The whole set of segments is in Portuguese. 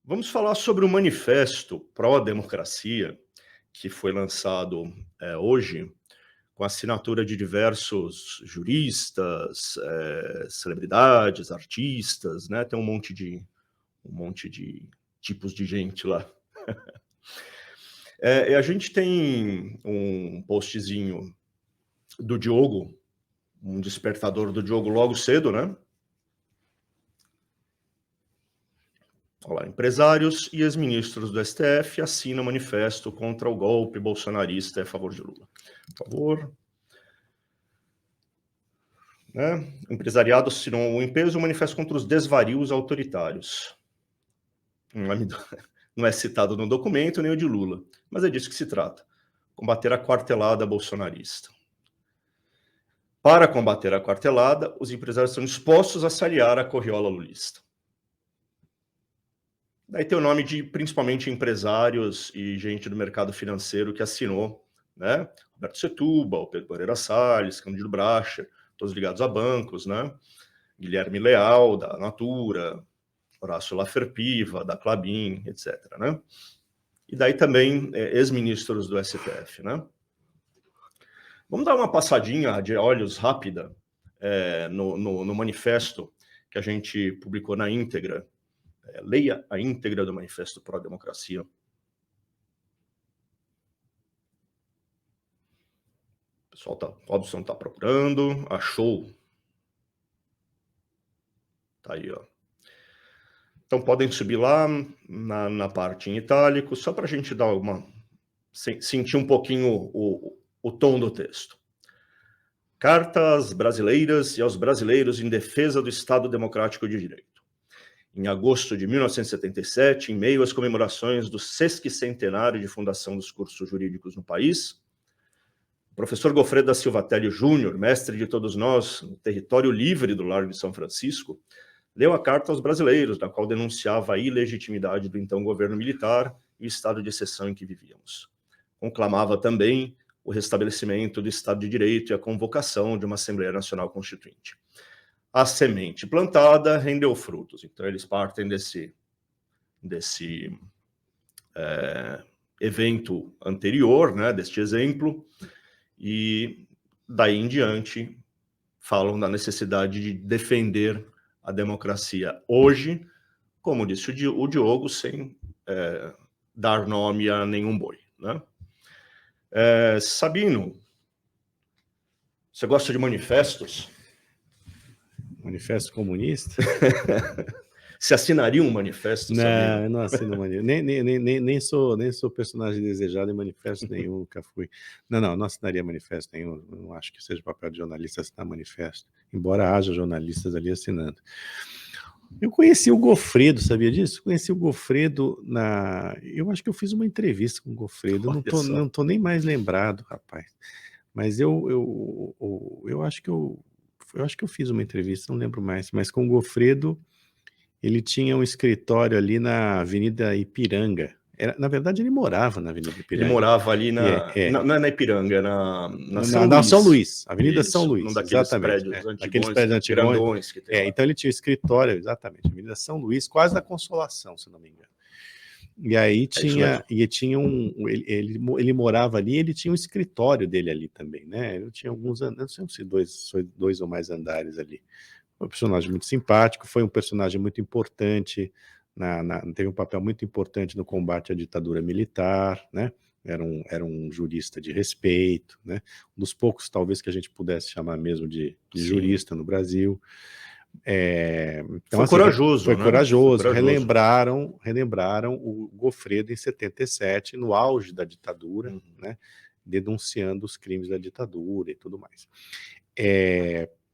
Vamos falar sobre o manifesto pró-democracia, que foi lançado hoje, com a assinatura de diversos juristas, celebridades, artistas, né? Tem um monte de tipos de gente lá. E a gente tem um postzinho do Diogo, um despertador do Diogo logo cedo, né? Olha lá, empresários e ex-ministros do STF assinam manifesto contra o golpe bolsonarista a favor de Lula. Por favor. Né? O empresariado assinou em peso o manifesto contra os desvarios autoritários. Não é citado no documento nem o de Lula, mas é disso que se trata. Combater a quartelada bolsonarista. Para combater a quartelada, os empresários estão dispostos a se aliar à corriola lulista. Daí tem o nome de, principalmente, empresários e gente do mercado financeiro que assinou, né? Roberto Setúbal, Pedro Moreira Salles, Cândido Bracher, todos ligados a bancos, né? Guilherme Leal, da Natura, Horácio Laferpiva, da Klabin, etc., né? E daí também ex-ministros do STF, né? Vamos dar uma passadinha de olhos rápida no manifesto que a gente publicou na íntegra. Leia a íntegra do Manifesto Pró-Democracia. O pessoal Robson está procurando, achou. Tá aí, ó. Então podem subir lá na parte em itálico, só para a gente dar sentir um pouquinho o tom do texto. Carta às brasileiras e aos brasileiros em defesa do Estado Democrático de Direito. Em agosto de 1977, em meio às comemorações do 60º de fundação dos cursos jurídicos no país, o professor Goffredo da Silva Telio Júnior, mestre de todos nós no território livre do Largo de São Francisco, leu a carta aos brasileiros, na qual denunciava a ilegitimidade do então governo militar e o estado de exceção em que vivíamos. Conclamava também o restabelecimento do Estado de Direito e a convocação de uma Assembleia Nacional Constituinte. A semente plantada rendeu frutos. Então, eles partem desse evento anterior, né, deste exemplo, e daí em diante falam da necessidade de defender a democracia hoje, como disse o Diogo, sem dar nome a nenhum boi, né? Sabino, você gosta de manifestos? Manifesto comunista? Você assinaria um manifesto, não, Sabino? Eu não assino manifesto. Nem sou personagem desejado em manifesto nenhum, nunca fui. Não assinaria manifesto nenhum. Não acho que seja papel de jornalista assinar manifesto, embora haja jornalistas ali assinando. Eu conheci o Goffredo, sabia disso? Conheci o Goffredo eu acho que eu fiz uma entrevista com o Goffredo. Não tô nem mais lembrado, rapaz. Mas eu acho que eu fiz uma entrevista, não lembro mais, mas com o Goffredo. Ele tinha um escritório ali na Avenida Ipiranga. Na verdade, ele morava na Avenida Ipiranga. Ele morava ali não é na Ipiranga, na São Luís. Na São Luís, Avenida Isso, São Luís, num daqueles exatamente. prédios antigões, grandões que tem lá. Então ele tinha um escritório, exatamente, Avenida São Luís, quase na Consolação, se não me engano. E aí ele morava ali, ele tinha um escritório dele ali também, né? Ele tinha alguns andares, não sei se dois ou mais andares ali. Foi um personagem muito simpático, foi um personagem muito importante, teve um papel muito importante no combate à ditadura militar, né? Era um jurista de respeito, né? Um dos poucos, talvez, que a gente pudesse chamar mesmo de jurista no Brasil. Então, foi corajoso, foi né? corajoso. Relembraram o Goffredo em 77, no auge da ditadura, né? Denunciando os crimes da ditadura e tudo mais.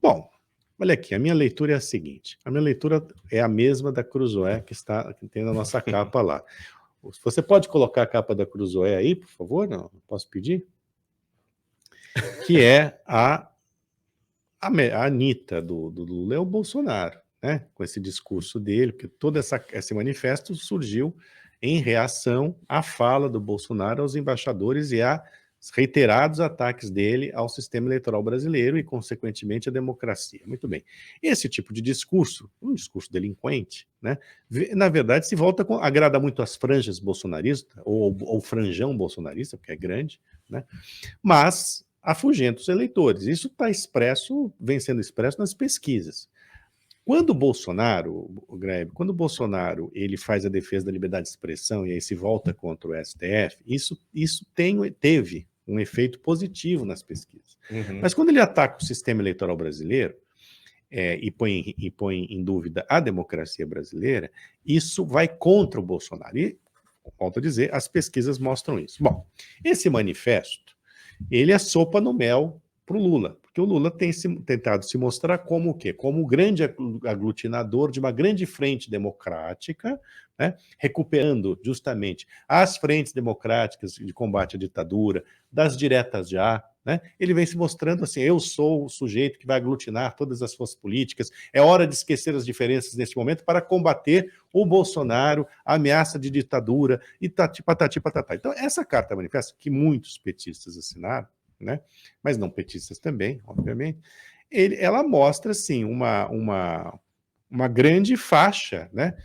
Bom, olha aqui, a minha leitura é a seguinte. A minha leitura é a mesma da Cruzoé que tem na nossa capa lá. Você pode colocar a capa da Cruzoé aí, por favor? Não, posso pedir? Que é a Anitta do Lula é o Bolsonaro, né? Com esse discurso dele, porque todo esse manifesto surgiu em reação à fala do Bolsonaro aos embaixadores e à reiterados ataques dele ao sistema eleitoral brasileiro e, consequentemente, à democracia. Muito bem. Esse tipo de discurso, um discurso delinquente, né, na verdade, se volta agrada muito às franjas bolsonaristas, ou franjão bolsonarista, porque é grande, né, mas afugenta os eleitores. Isso está expresso, vem sendo expresso nas pesquisas. Quando o Bolsonaro, quando o Bolsonaro ele faz a defesa da liberdade de expressão e aí se volta contra o STF, isso teve um efeito positivo nas pesquisas. Mas quando ele ataca o sistema eleitoral brasileiro e põe em dúvida a democracia brasileira, isso vai contra o Bolsonaro. E, volto a dizer, as pesquisas mostram isso. Bom, esse manifesto, ele é sopa no mel para o Lula, porque o Lula tem tentado se mostrar como o quê? Como o grande aglutinador de uma grande frente democrática, né, recuperando justamente as frentes democráticas de combate à ditadura, das diretas já, né? Ele vem se mostrando assim, eu sou o sujeito que vai aglutinar todas as forças políticas, é hora de esquecer as diferenças nesse momento para combater o Bolsonaro, a ameaça de ditadura, e patati patatá. Então, essa carta manifesta, que muitos petistas assinaram, né, mas não petistas também, obviamente, ela mostra, assim, uma grande faixa, né,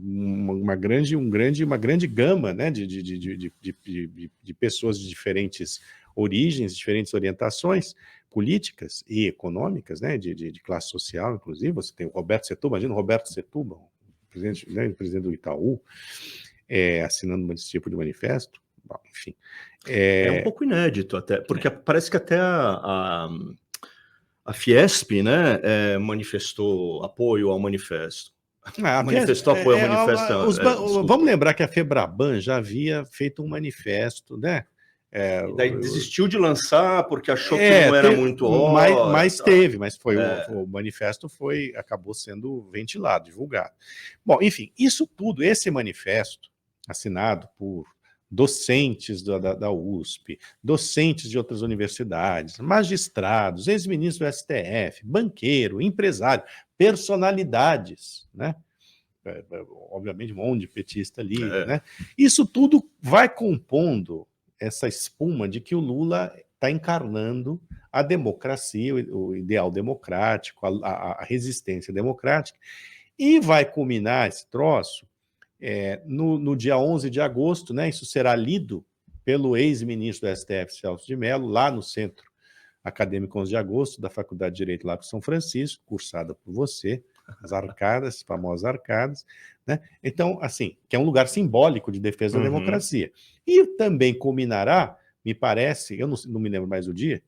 uma grande gama, né, de pessoas de diferentes origens, diferentes orientações políticas e econômicas, né, de classe social, inclusive. Você tem o Roberto Setúbal, imagina o Roberto Setúbal, presidente, né, presidente do Itaú, assinando esse tipo de manifesto. Bom, enfim. É um pouco inédito até, porque parece que até a Fiesp, né, manifestou apoio ao manifesto. Manifestou apoio ao manifesto. Vamos lembrar que a Febraban já havia feito um manifesto, né? E daí desistiu de lançar porque achou que não era muito mas teve, mas foi o manifesto acabou sendo ventilado, divulgado. Bom, enfim, isso tudo, esse manifesto assinado por docentes da USP, docentes de outras universidades, magistrados, ex-ministros do STF, banqueiro, empresário, personalidades, né? Obviamente um monte de petista ali, né? Isso tudo vai compondo essa espuma de que o Lula está encarnando a democracia, o ideal democrático, a resistência democrática, e vai culminar esse troço no dia 11 de agosto, né? Isso será lido pelo ex-ministro do STF, Celso de Mello, lá no Centro Acadêmico 11 de Agosto, da Faculdade de Direito lá para São Francisco, cursada por você, as arcadas, famosas arcadas, né? Então, assim, que é um lugar simbólico de defesa da democracia. E também culminará, me parece, eu não me lembro mais o dia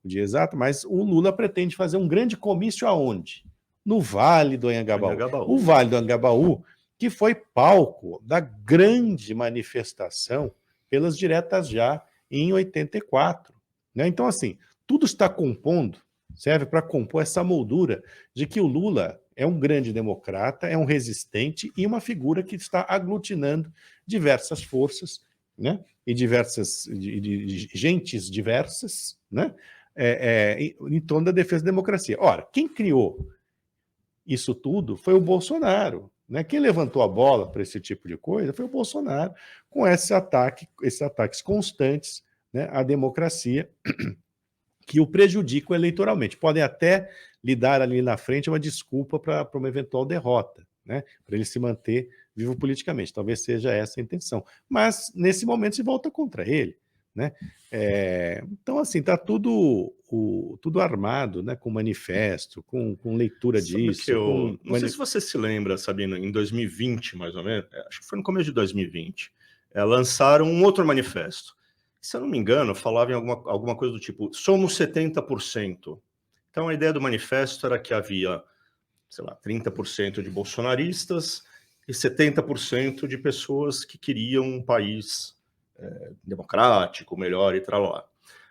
exato, mas o Lula pretende fazer um grande comício aonde? No Vale do Anhangabaú. O Vale do Anhangabaú, que foi palco da grande manifestação pelas diretas já em 84. Né? Então, assim, tudo está compondo, serve para compor essa moldura de que o Lula é um grande democrata, é um resistente e uma figura que está aglutinando diversas forças, né? E de gentes diversas, né? Em torno da defesa da democracia. Ora, quem criou isso tudo foi o Bolsonaro. Né? Quem levantou a bola para esse tipo de coisa foi o Bolsonaro, com esses ataques constantes, né, à democracia, que o prejudicam eleitoralmente. Podem até lhe dar ali na frente uma desculpa para uma eventual derrota, né, para ele se manter vivo politicamente. Talvez seja essa a intenção. Mas, nesse momento, se volta contra ele. Né? Então, assim, está tudo armado, né, com manifesto, com leitura disso. Não sei se você se lembra, Sabino, em 2020, mais ou menos, acho que foi no começo de 2020, lançaram um outro manifesto. Se eu não me engano, falava em alguma coisa do tipo, somos 70%. Então, a ideia do manifesto era que havia, sei lá, 30% de bolsonaristas e 70% de pessoas que queriam um país democrático, melhor e tal lá.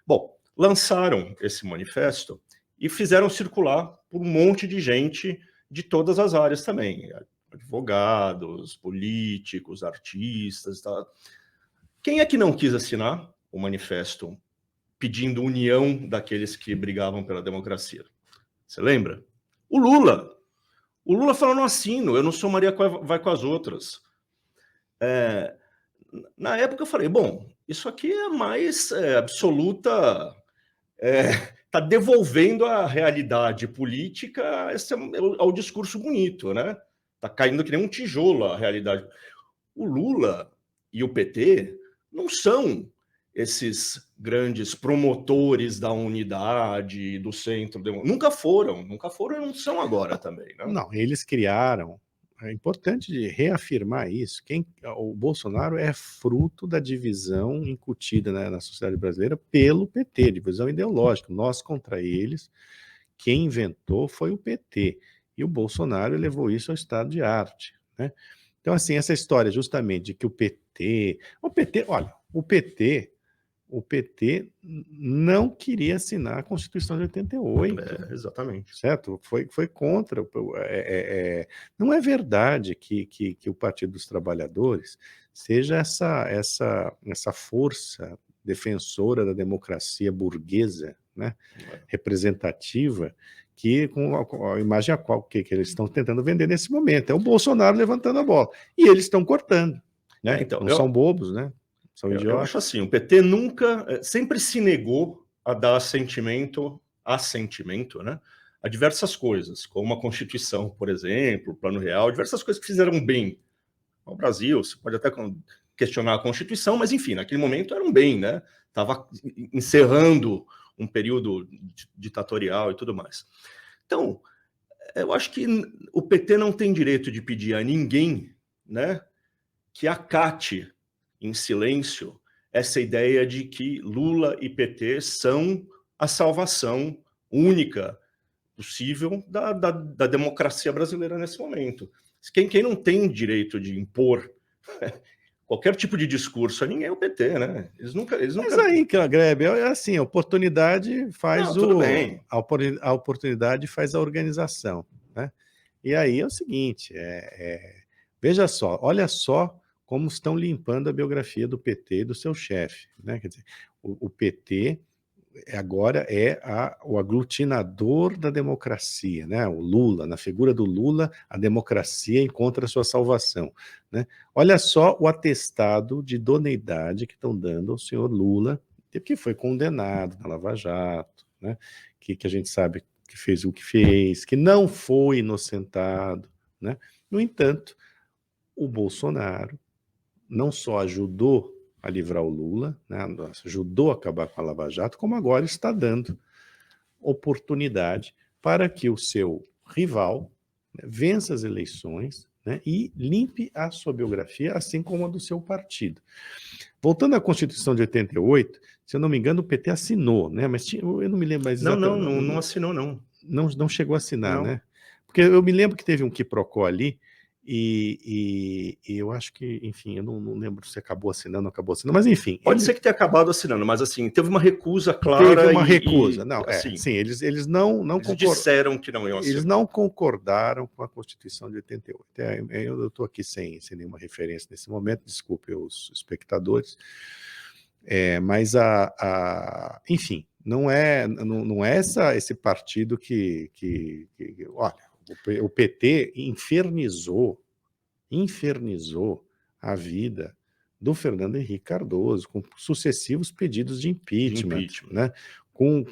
Bom, lançaram esse manifesto e fizeram circular por um monte de gente de todas as áreas também, advogados, políticos, artistas, tá? Quem é que não quis assinar o manifesto pedindo união daqueles que brigavam pela democracia? Você lembra? O Lula. O Lula falou, não assino, eu não sou Maria vai com as outras. na época eu falei, bom, isso aqui é mais absoluta... Está devolvendo a realidade política ao discurso bonito, né? Está caindo que nem um tijolo a realidade. O Lula e o PT não são esses grandes promotores da unidade, do centro. Nunca foram e não são agora também. Né? Não, eles criaram. É importante reafirmar isso. O Bolsonaro é fruto da divisão incutida na sociedade brasileira pelo PT, divisão ideológica. Nós contra eles. Quem inventou foi o PT. E o Bolsonaro levou isso ao estado de arte. Né? Então, assim, essa história justamente de que o PT, olha, o PT não queria assinar a Constituição de 88. Exatamente. Certo? Foi contra. Não é verdade que o Partido dos Trabalhadores seja essa força defensora da democracia burguesa, né? Representativa, que com a imagem a qual que eles estão tentando vender nesse momento. É o Bolsonaro levantando a bola. E eles estão cortando. Né? Então, não são bobos, né? São idiotas. Eu acho assim, o PT sempre se negou a dar assentimento, né, a diversas coisas, como a Constituição, por exemplo, o Plano Real, diversas coisas que fizeram bem ao Brasil. Você pode até questionar a Constituição, mas enfim, naquele momento era um bem, né? Estava encerrando um período ditatorial e tudo mais. Então, eu acho que o PT não tem direito de pedir a ninguém, né, que acate em silêncio essa ideia de que Lula e PT são a salvação única possível da democracia brasileira nesse momento. Quem não tem direito de impor qualquer tipo de discurso a ninguém é o PT, né? Eles nunca... Mas aí, Grebe, é assim, a oportunidade faz tudo bem. A oportunidade faz a organização, né? E aí é o seguinte, veja só, olha só como estão limpando a biografia do PT e do seu chefe, né? Quer dizer, o PT agora é o aglutinador da democracia, né? O Lula, na figura do Lula, a democracia encontra a sua salvação, né? Olha só o atestado de idoneidade que estão dando ao senhor Lula, que foi condenado na Lava Jato, né? Que a gente sabe que fez o que fez, que não foi inocentado, né? No entanto, o Bolsonaro não só ajudou a livrar o Lula, né, ajudou a acabar com a Lava Jato, como agora está dando oportunidade para que o seu rival, né, vença as eleições, né, e limpe a sua biografia, assim como a do seu partido. Voltando à Constituição de 88, se eu não me engano, o PT assinou, né, mas eu não me lembro mais exatamente. Não assinou, não. Não chegou a assinar, não. Né? Porque eu me lembro que teve um quiprocó ali, e eu acho que, enfim, eu não lembro se acabou assinando ou não acabou assinando, mas enfim. Pode ser que tenha acabado assinando, mas assim, teve uma recusa clara. Teve uma recusa, não, assim, sim, eles não disseram que não iam assinar. Eles não concordaram com a Constituição de 88. Eu estou aqui sem nenhuma referência nesse momento, desculpe os espectadores, mas enfim, não é esse partido que olha, o PT infernizou a vida do Fernando Henrique Cardoso com sucessivos pedidos de impeachment. Né? Com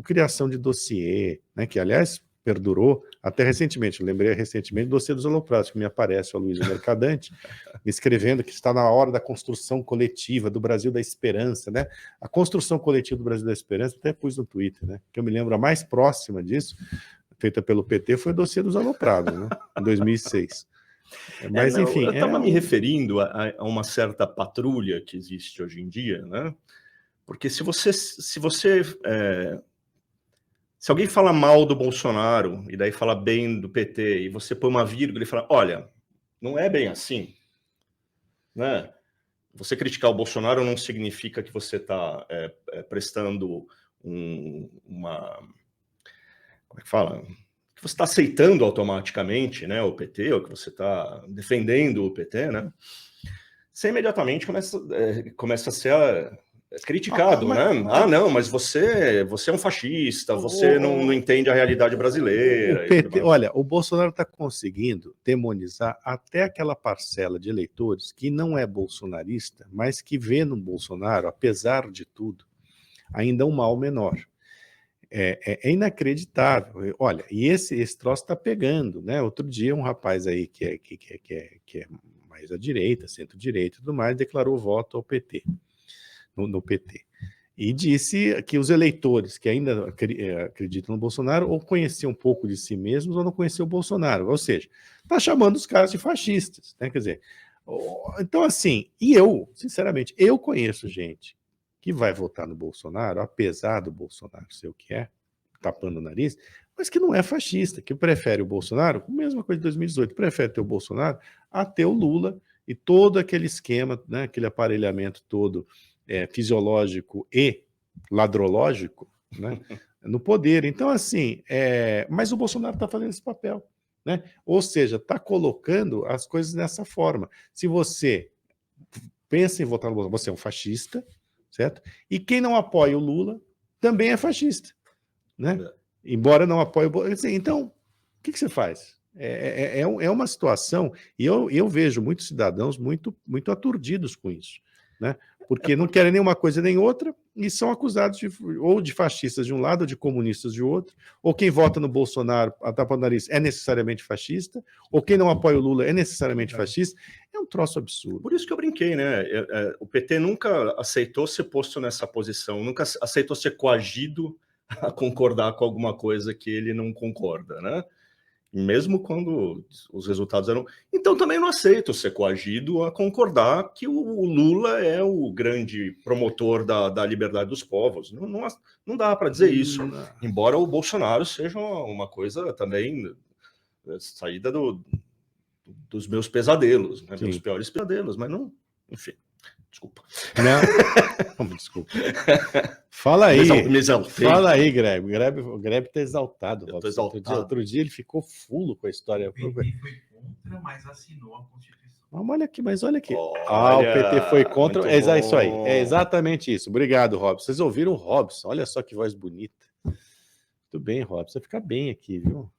criação de dossiê, né? Que aliás perdurou até recentemente. Eu lembrei recentemente do dossiê dos holoprásticos, que me aparece o Aloysio Mercadante escrevendo que está na hora da construção coletiva do Brasil da Esperança, né? A construção coletiva do Brasil da Esperança, até pus no Twitter, né? Que eu me lembro a mais próxima disso, feita pelo PT, foi o dossiê dos aloprados, né? Em 2006. Mas, enfim... Eu estava me referindo a uma certa patrulha que existe hoje em dia, né? Porque se alguém fala mal do Bolsonaro e daí fala bem do PT e você põe uma vírgula e fala, olha, não é bem assim, né? Você criticar o Bolsonaro não significa que você está prestando uma... Como é que fala? Que você está aceitando automaticamente, né, o PT, ou que você está defendendo o PT, né? Você imediatamente começa a ser criticado, né? Ah, não, mas você é um fascista, você não entende a realidade brasileira. O PT, olha, o Bolsonaro está conseguindo demonizar até aquela parcela de eleitores que não é bolsonarista, mas que vê no Bolsonaro, apesar de tudo, ainda um mal menor. É inacreditável. Olha, e esse troço está pegando, né? Outro dia um rapaz aí que é mais à direita, centro-direita e tudo mais, declarou voto ao PT, no PT. E disse que os eleitores que ainda acreditam no Bolsonaro ou conheciam um pouco de si mesmos ou não conheciam o Bolsonaro. Ou seja, está chamando os caras de fascistas, né? Quer dizer, então assim, e eu, sinceramente, eu conheço gente que vai votar no Bolsonaro, apesar do Bolsonaro ser o que é, tapando o nariz, mas que não é fascista, que prefere o Bolsonaro, mesma coisa de 2018, prefere ter o Bolsonaro a ter o Lula e todo aquele esquema, né, aquele aparelhamento todo fisiológico e ladrológico, né, no poder. Então, assim, mas o Bolsonaro está fazendo esse papel, né? Ou seja, está colocando as coisas dessa forma. Se você pensa em votar no Bolsonaro, você é um fascista, certo? E quem não apoia o Lula também é fascista, né? Embora não apoie o Bolsonaro. Então, o que você faz? É uma situação, e eu vejo muitos cidadãos muito aturdidos com isso, né? Porque não querem nenhuma coisa nem outra e são acusados ou de fascistas de um lado ou de comunistas de outro, ou quem vota no Bolsonaro, a tapa no nariz, é necessariamente fascista, ou quem não apoia o Lula é necessariamente fascista. É um troço absurdo. Por isso que eu brinquei, né? O PT nunca aceitou ser posto nessa posição, nunca aceitou ser coagido a concordar com alguma coisa que ele não concorda, né? Mesmo quando os resultados eram... Então também não aceito ser coagido a concordar que o Lula é o grande promotor da liberdade dos povos. Não dá para dizer isso. Embora o Bolsonaro seja uma coisa também saída dos meus pesadelos, né? Meus piores pesadelos, mas não... Enfim, desculpa. Não, desculpa. Fala aí. Me exaltei. Fala aí, Grebe. O Grebe tá exaltado. Eu tô exaltado. Outro dia ele ficou fulo com a história. O PT foi contra, mas assinou a Constituição. Mas olha aqui. O PT foi contra. É isso aí. É exatamente isso. Obrigado, Robson. Vocês ouviram o Robson? Olha só que voz bonita. Muito bem, Robson. Você fica bem aqui, viu?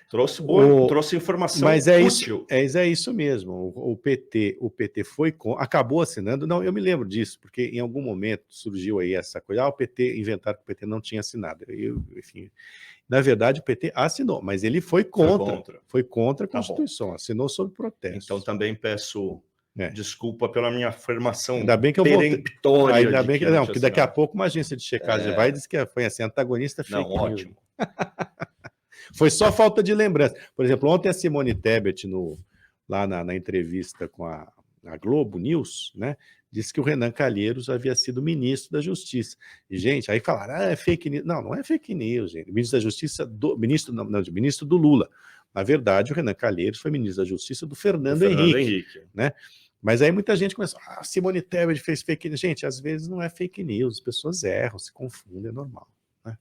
Trouxe informação mas útil. É isso mesmo. O PT foi acabou assinando. Não, eu me lembro disso, porque em algum momento surgiu aí essa coisa. O PT, inventaram que o PT não tinha assinado. Enfim, na verdade, o PT assinou, mas ele foi contra. Foi contra a Constituição, assinou sob protesto. Então também peço desculpa pela minha afirmação ainda bem que eu peremptória. Ainda bem que não, porque daqui a pouco uma agência de checagem vai e diz que foi assim, antagonista fake news. Ótimo. Foi só falta de lembrança. Por exemplo, ontem a Simone Tebet, lá na entrevista com a Globo News, né, disse que o Renan Calheiros havia sido ministro da Justiça. E, gente, aí falaram, é fake news. Não é fake news, gente. Ministro da Justiça, ministro do Lula. Na verdade, o Renan Calheiros foi ministro da Justiça do Fernando Henrique. Né? Mas aí muita gente começou, Simone Tebet fez fake news. Gente, às vezes não é fake news, as pessoas erram, se confundem, é normal. Né?